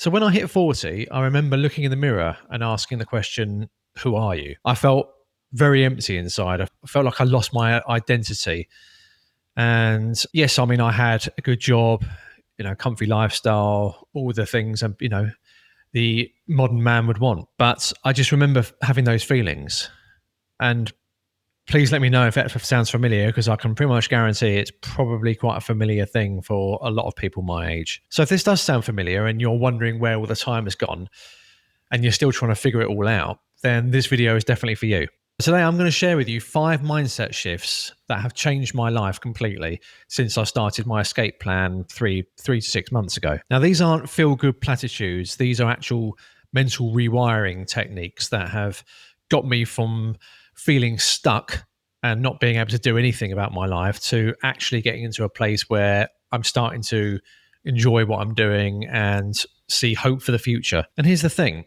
So when I hit 40, I remember looking in the mirror and asking the question, who are you? I felt very empty inside. I felt like I lost my identity. And yes, I mean, I had a good job, comfy lifestyle, all the things, and, the modern man would want. But I just remember having those feelings. And please let me know if that sounds familiar, because I can pretty much guarantee it's probably quite a familiar thing for a lot of people my age. So if this does sound familiar and you're wondering where all the time has gone and you're still trying to figure it all out, then this video is definitely for you. Today, I'm going to share with you 5 mindset shifts that have changed my life completely since I started my escape plan three to 6 months ago. Now, these aren't feel-good platitudes. These are actual mental rewiring techniques that have got me from feeling stuck and not being able to do anything about my life to actually getting into a place where I'm starting to enjoy what I'm doing and see hope for the future. And here's the thing.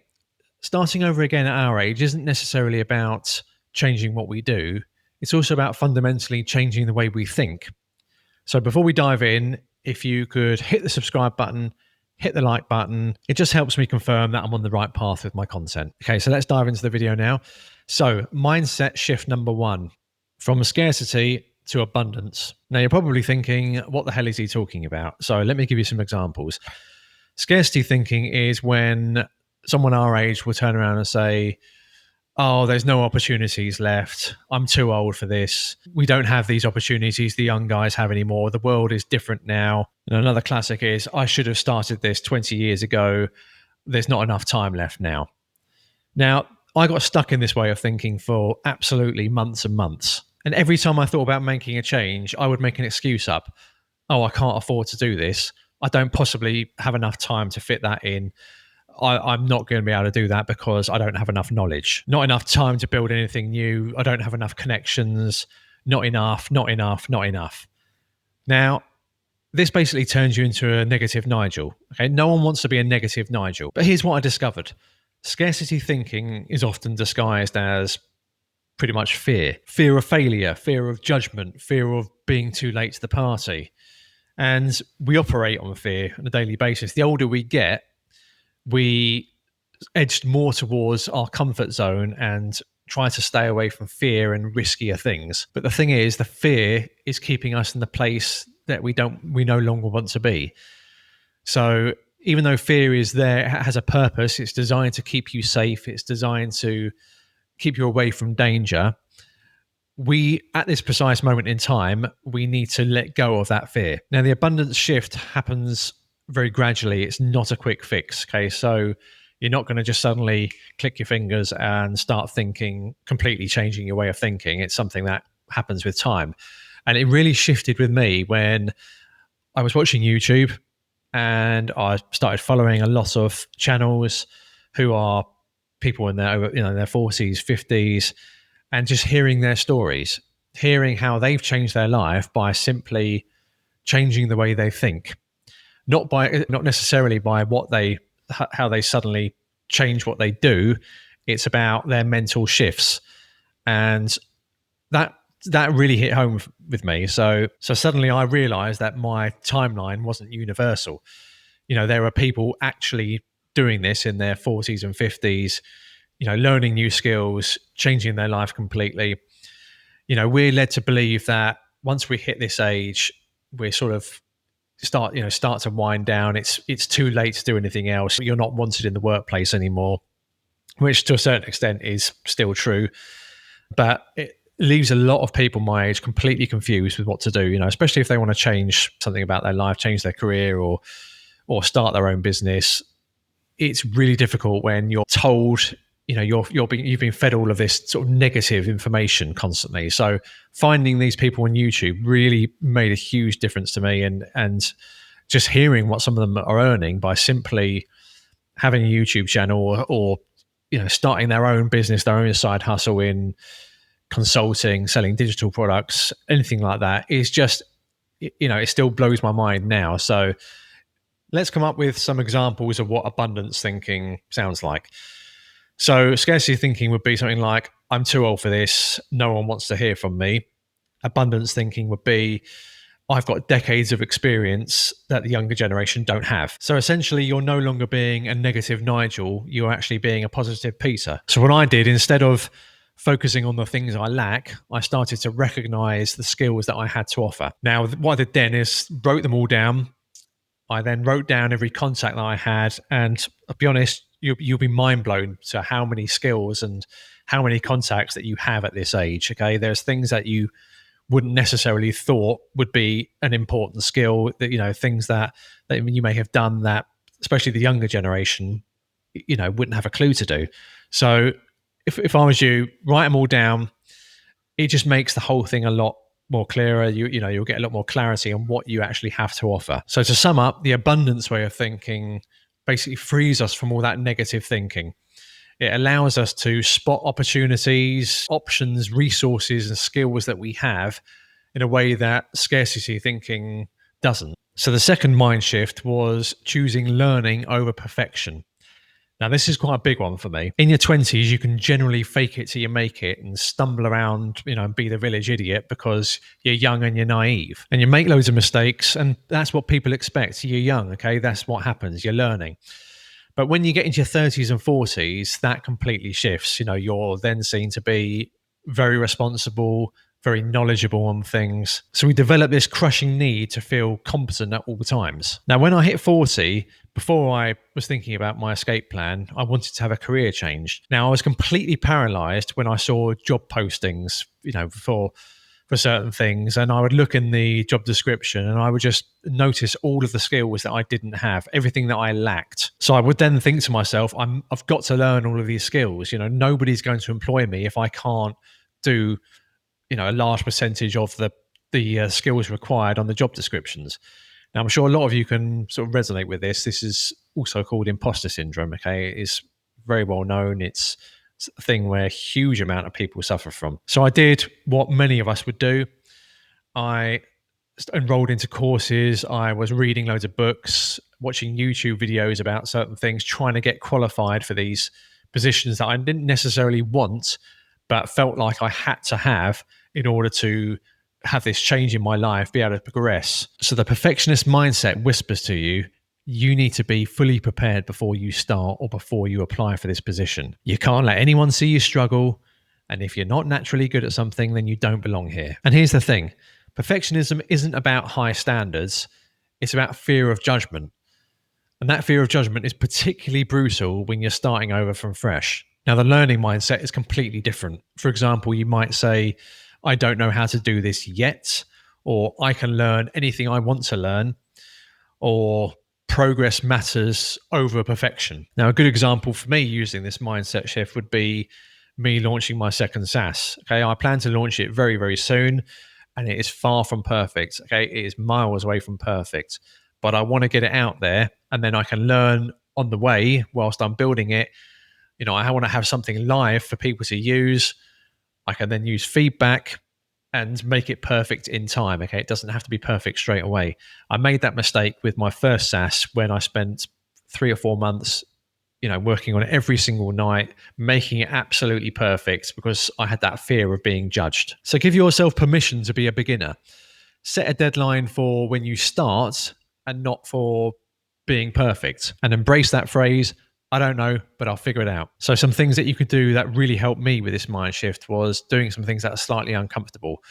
Starting over again at our age isn't necessarily about changing what we do. It's also about fundamentally changing the way we think. So before we dive in, if you could hit the subscribe button, hit the like button, it just helps me confirm that I'm on the right path with my content. Okay, so let's dive into the video now. So mindset shift number 1, from scarcity to abundance. Now you're probably thinking, what the hell is he talking about? So let me give you some examples. Scarcity thinking is when someone our age will turn around and say, oh, there's no opportunities left. I'm too old for this. We don't have these opportunities the young guys have anymore. The world is different now. And another classic is, I should have started this 20 years ago. There's not enough time left now. Now, I got stuck in this way of thinking for absolutely months and months. And every time I thought about making a change, I would make an excuse up. Oh, I can't afford to do this. I don't possibly have enough time to fit that in. I'm not going to be able to do that because I don't have enough knowledge, not enough time to build anything new. I don't have enough connections, not enough. Now, this basically turns you into a negative Nigel. Okay, no one wants to be a negative Nigel. But here's what I discovered. Scarcity thinking is often disguised as pretty much fear of failure, fear of judgment, fear of being too late to the party. And we operate on fear on a daily basis. The older we get, we edged more towards our comfort zone and try to stay away from fear and riskier things. But the thing is, the fear is keeping us in the place that we no longer want to be. So even though fear is there, it has a purpose. It's designed to keep you safe. It's designed to keep you away from danger. We, at this precise moment in time, we need to let go of that fear. Now, the abundance shift happens very gradually. It's not a quick fix. Okay, so you're not going to just suddenly click your fingers and start thinking, completely changing your way of thinking. It's something that happens with time. And it really shifted with me when I was watching YouTube and I started following a lot of channels who are people in their 40s, 50s, and just hearing their stories, hearing how they've changed their life by simply changing the way they think. Not necessarily by how they suddenly change what they do. It's about their mental shifts, and that really hit home with me. So suddenly I realized that my timeline wasn't universal. There are people actually doing this in their 40s and 50s, learning new skills, changing their life completely. We're led to believe that once we hit this age, we're sort of start to wind down. It's too late to do anything else. You're not wanted in the workplace anymore, which to a certain extent is still true, but it leaves a lot of people my age completely confused with what to do, especially if they want to change something about their life, change their career, or start their own business. It's really difficult when you're told, you've been fed all of this sort of negative information constantly. So finding these people on YouTube really made a huge difference to me, and just hearing what some of them are earning by simply having a YouTube channel or starting their own business, their own side hustle in consulting, selling digital products, anything like that is just, it still blows my mind now. So let's come up with some examples of what abundance thinking sounds like. So scarcity thinking would be something like, I'm too old for this. No one wants to hear from me. Abundance thinking would be, I've got decades of experience that the younger generation don't have. So essentially, you're no longer being a negative Nigel, you're actually being a positive Peter. So what I did, instead of focusing on the things I lack, I started to recognize the skills that I had to offer. Now, what I did then is wrote them all down. I then wrote down every contact that I had, and I'll be honest, you'll be mind blown to how many skills and how many contacts that you have at this age. Okay, there's things that you wouldn't necessarily thought would be an important skill, that things that you may have done that especially the younger generation wouldn't have a clue to do. So if I was you, write them all down. It just makes the whole thing a lot more clearer. You'll get a lot more clarity on what you actually have to offer. So to sum up, the abundance way of thinking basically frees us from all that negative thinking. It allows us to spot opportunities, options, resources, and skills that we have in a way that scarcity thinking doesn't. So the second mind shift was choosing learning over perfection. Now, this is quite a big one for me. In your 20s, you can generally fake it till you make it and stumble around, and be the village idiot because you're young and you're naive. And you make loads of mistakes, and that's what people expect. You're young, okay? That's what happens. You're learning. But when you get into your 30s and 40s, that completely shifts. You're then seen to be very responsible, very knowledgeable on things. So we develop this crushing need to feel competent at all times. Now, when I hit 40, before I was thinking about my escape plan, I wanted to have a career change. Now, I was completely paralyzed when I saw job postings, for certain things, and I would look in the job description and I would just notice all of the skills that I didn't have, everything that I lacked. So I would then think to myself, I've got to learn all of these skills. Nobody's going to employ me if I can't do a large percentage of the skills required on the job descriptions. Now, I'm sure a lot of you can sort of resonate with this. This is also called imposter syndrome. Okay, it's very well known. It's a thing where a huge amount of people suffer from. So I did what many of us would do. I enrolled into courses. I was reading loads of books, watching YouTube videos about certain things, trying to get qualified for these positions that I didn't necessarily want, but felt like I had to have in order to have this change in my life, be able to progress. So the perfectionist mindset whispers to you, you need to be fully prepared before you start or before you apply for this position. You can't let anyone see you struggle. And if you're not naturally good at something, then you don't belong here. And here's the thing. Perfectionism isn't about high standards. It's about fear of judgment. And that fear of judgment is particularly brutal when you're starting over from fresh. Now, the learning mindset is completely different. For example, you might say, I don't know how to do this yet, or I can learn anything I want to learn, or progress matters over perfection. Now, a good example for me using this mindset shift would be me launching my second SaaS. Okay, I plan to launch it very, very soon, and it is far from perfect. Okay, it is miles away from perfect, but I want to get it out there, and then I can learn on the way whilst I'm building it. I want to have something live for people to use. I can then use feedback and make it perfect in time. Okay, it doesn't have to be perfect straight away. I made that mistake with my first SaaS when I spent 3 or 4 months, working on it every single night, making it absolutely perfect because I had that fear of being judged. So give yourself permission to be a beginner. Set a deadline for when you start and not for being perfect, and embrace that phrase, I don't know, but I'll figure it out. So some things that you could do that really helped me with this mind shift was doing some things that are slightly uncomfortable.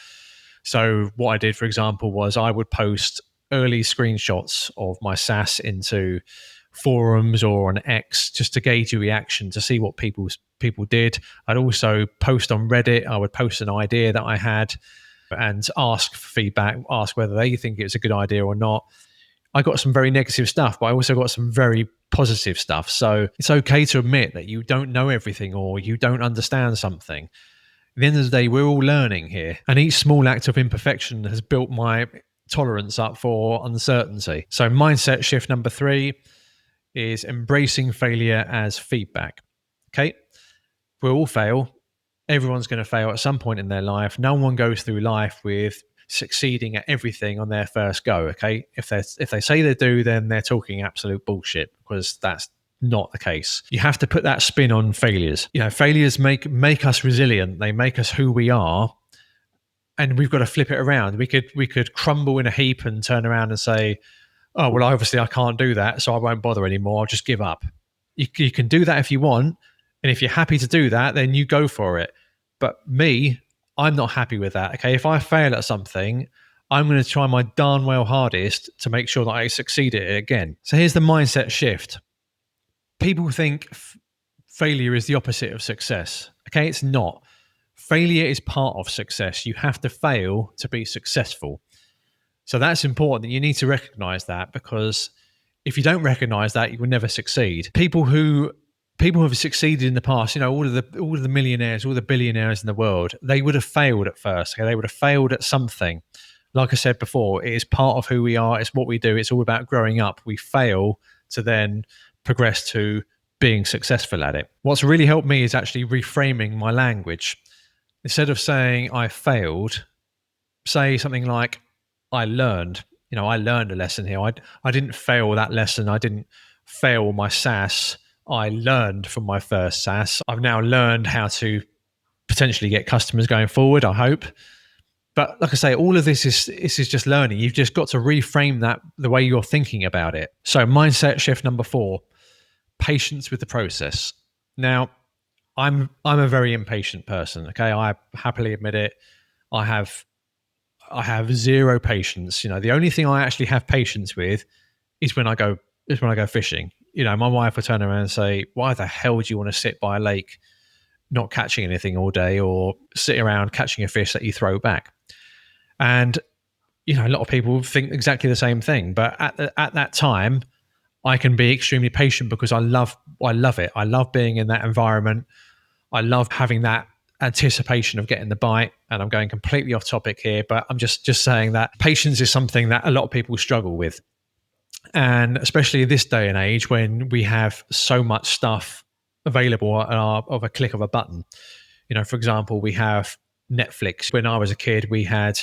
So what I did, for example, was I would post early screenshots of my SaaS into forums or on X just to gauge your reaction, to see what people did. I'd also post on Reddit. I would post an idea that I had and ask for feedback, ask whether they think it's a good idea or not. I got some very negative stuff, but I also got some very positive stuff. So it's okay to admit that you don't know everything or you don't understand something. At the end of the day, we're all learning here. And each small act of imperfection has built my tolerance up for uncertainty. So mindset shift number 3 is embracing failure as feedback. Okay, we'll all fail. Everyone's going to fail at some point in their life. No one goes through life with succeeding at everything on their first go. Okay, if they say they do, then they're talking absolute bullshit, because that's not the case. You have to put that spin on failures. Failures make us resilient. They make us who we are, and we've got to flip it around. We could crumble in a heap and turn around and say, oh, well, obviously I can't do that, so I won't bother anymore. I'll just give up. You can do that if you want. And if you're happy to do that, then you go for it. But me, I'm not happy with that. Okay. If I fail at something, I'm going to try my darn well hardest to make sure that I succeed at it again. So here's the mindset shift. People think failure is the opposite of success. Okay. It's not. Failure is part of success. You have to fail to be successful. So that's important. You need to recognize that, because if you don't recognize that, you will never succeed. People who have succeeded in the past, all of the millionaires, all the billionaires in the world, they would have failed at first. Okay? They would have failed at something. Like I said before, it is part of who we are. It's what we do. It's all about growing up. We fail to then progress to being successful at it. What's really helped me is actually reframing my language. Instead of saying I failed, say something like I learned. I learned a lesson here. I didn't fail that lesson. I didn't fail my SaaS. I learned from my first SaaS. I've now learned how to potentially get customers going forward, I hope. But like I say, all of this is just learning. You've just got to reframe that the way you're thinking about it. So mindset shift number 4, patience with the process. Now, I'm a very impatient person. Okay, I happily admit it. I have zero patience. The only thing I actually have patience with is when I go fishing. My wife will turn around and say, "Why the hell would you want to sit by a lake, not catching anything all day, or sit around catching a fish that you throw back?" And a lot of people think exactly the same thing. But at that time, I can be extremely patient because I love it. I love being in that environment. I love having that anticipation of getting the bite. And I'm going completely off topic here, but I'm just saying that patience is something that a lot of people struggle with. And especially this day and age when we have so much stuff available of a click of a button. For example, we have Netflix. When I was a kid, we had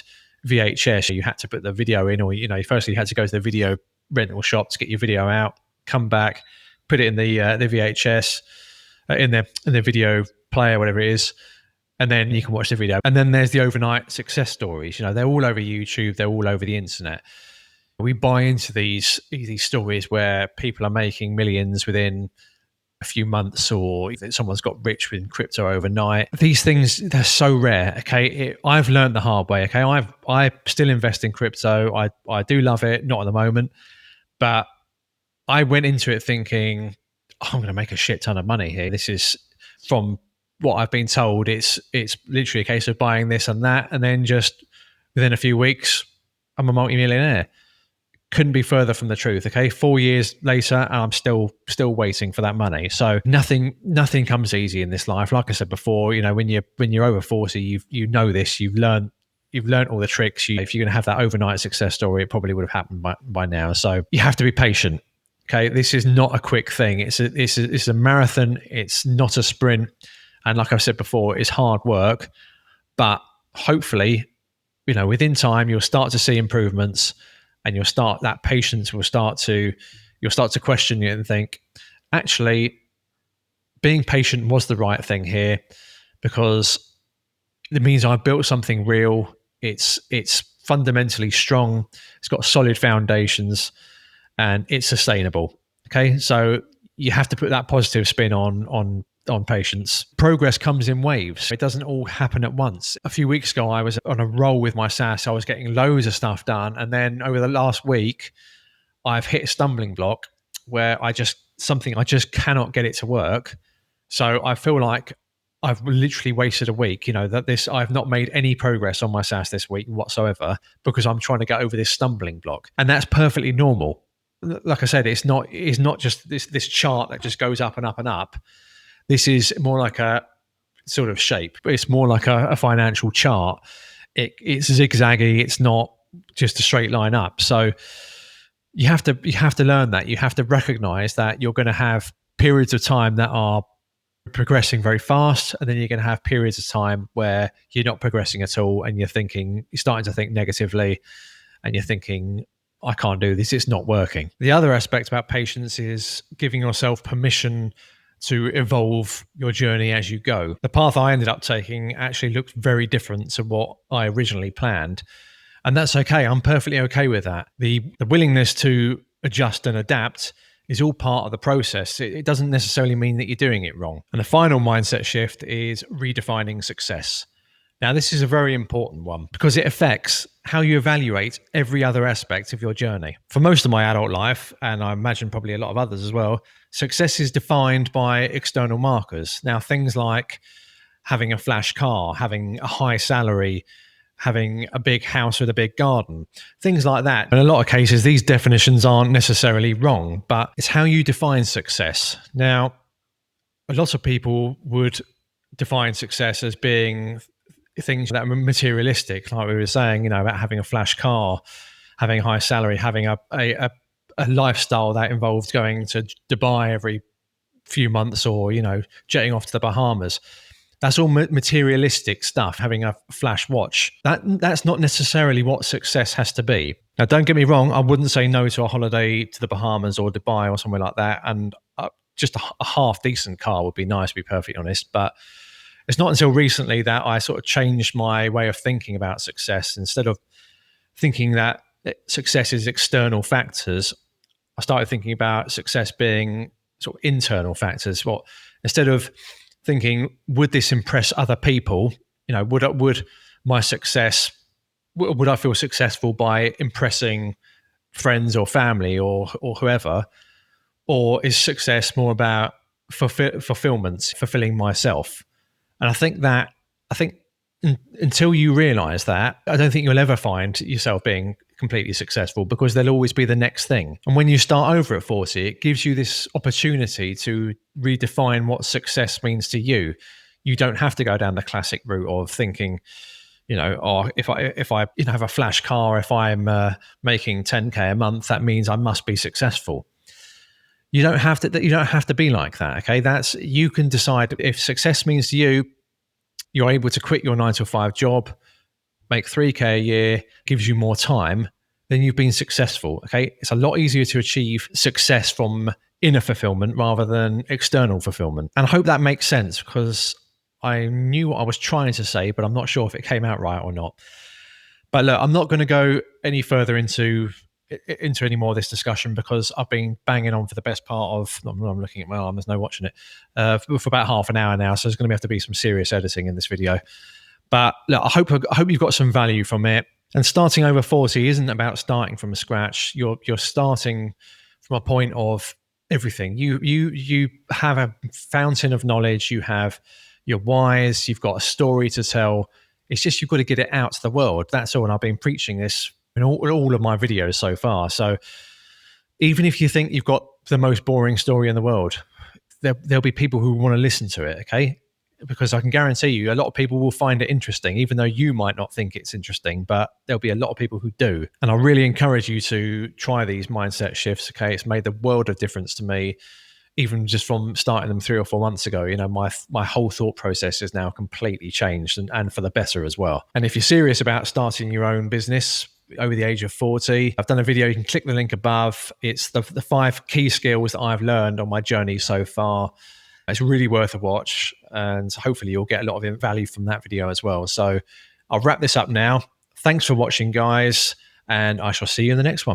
VHS. You had to put the video in, or firstly you had to go to the video rental shop to get your video out, come back, put it in the VHS in the video player, whatever it is, and then you can watch the video. And then there's the overnight success stories. They're all over YouTube. They're all over the internet. We buy into these stories where people are making millions within a few months, or someone's got rich with crypto overnight. These things, they're so rare. Okay, I've learned the hard way. Okay, I still invest in crypto. I do love it, not at the moment, but I went into it thinking, oh, I'm going to make a shit ton of money here. This is, from what I've been told, it's literally a case of buying this and that, and then just within a few weeks, I'm a multimillionaire. Couldn't be further from the truth. Okay, 4 years later, and I'm still waiting for that money. So nothing comes easy in this life. Like I said before, when you're over 40, you know this. You've learned all the tricks. If you're going to have that overnight success story, it probably would have happened by now. So you have to be patient. Okay, this is not a quick thing. It's a marathon. It's not a sprint. And like I said before, it's hard work. But hopefully, within time, you'll start to see improvements. And that patience will start to question it and think, actually, being patient was the right thing here, because it means I built something real. It's fundamentally strong. It's got solid foundations, and it's sustainable. Okay, so you have to put that positive spin on patience. Progress comes in waves. It doesn't all happen at once. A few weeks ago, I was on a roll with my SaaS. I was getting loads of stuff done. And then over the last week, I've hit a stumbling block where I just cannot get it to work. So I feel like I've literally wasted a week, I've not made any progress on my SaaS this week whatsoever, because I'm trying to get over this stumbling block. And that's perfectly normal. Like I said, it's not just this chart that just goes up and up and up. This is more like a sort of shape. It's more like a financial chart. It's zigzaggy. It's not just a straight line up. So you have to learn that. You have to recognize that you're going to have periods of time that are progressing very fast, and then you're going to have periods of time where you're not progressing at all, and you're starting to think negatively, and you're thinking, I can't do this. It's not working. The other aspect about patience is giving yourself permission to evolve your journey as you go. The path I ended up taking actually looked very different to what I originally planned. And that's okay. I'm perfectly okay with that. The willingness to adjust and adapt is all part of the process. It doesn't necessarily mean that you're doing it wrong. And the final mindset shift is redefining success. Now, this is a very important one because it affects how you evaluate every other aspect of your journey. For most of my adult life, and I imagine probably a lot of others as well, success is defined by external markers. Now, things like having a flash car, having a high salary, having a big house with a big garden, things like that. In a lot of cases, these definitions aren't necessarily wrong, but it's how you define success. Now, a lot of people would define success as being things that are materialistic, like we were saying, about having a flash car, having a high salary, having a lifestyle that involves going to Dubai every few months, or jetting off to the Bahamas. That's all materialistic stuff. Having a flash watch, that's not necessarily what success has to be. Now, don't get me wrong, I wouldn't say no to a holiday to the Bahamas or Dubai or somewhere like that, and just a half decent car would be nice, to be perfectly honest. But it's not until recently that I sort of changed my way of thinking about success. Instead of thinking that success is external factors, I started thinking about success being sort of internal factors. Instead of thinking, would this impress other people? Would my success, would I feel successful by impressing friends or family or whoever? Or is success more about fulfillment, fulfilling myself? And I think until you realize that, I don't think you'll ever find yourself being completely successful, because there'll always be the next thing. And when you start over at 40, it gives you this opportunity to redefine what success means to you. You don't have to go down the classic route of thinking, if I have a flash car, if I'm making 10K a month, that means I must be successful. You don't have to be like that. Okay. You can decide if success means to you, you're able to quit your 9 to 5 job, make 3K a year, gives you more time, then you've been successful. Okay. It's a lot easier to achieve success from inner fulfillment rather than external fulfillment. And I hope that makes sense, because I knew what I was trying to say, but I'm not sure if it came out right or not. But look, I'm not going to go any further into any more of this discussion, because I've been banging on for the best part of, I'm looking at my arm, there's no watching it, for about half an hour now. So there's going to have to be some serious editing in this video. But look, I hope you've got some value from it. And starting over 40 isn't about starting from scratch. You're starting from a point of everything. You have a fountain of knowledge. You have your whys. You've got a story to tell. It's just you've got to get it out to the world. That's all. And I've been preaching this in all of my videos so far. So even if you think you've got the most boring story in the world, there'll be people who want to listen to it, okay? Because I can guarantee you a lot of people will find it interesting, even though you might not think it's interesting, but there'll be a lot of people who do. And I really encourage you to try these mindset shifts, okay? It's made the world of difference to me, even just from starting them 3 or 4 months ago. My whole thought process is now completely changed, and for the better as well. And if you're serious about starting your own business over the age of 40, I've done a video. You can click the link above. It's the 5 key skills that I've learned on my journey so far. It's really worth a watch, and hopefully you'll get a lot of value from that video as well. So I'll wrap this up now. Thanks for watching, guys, and I shall see you in the next one.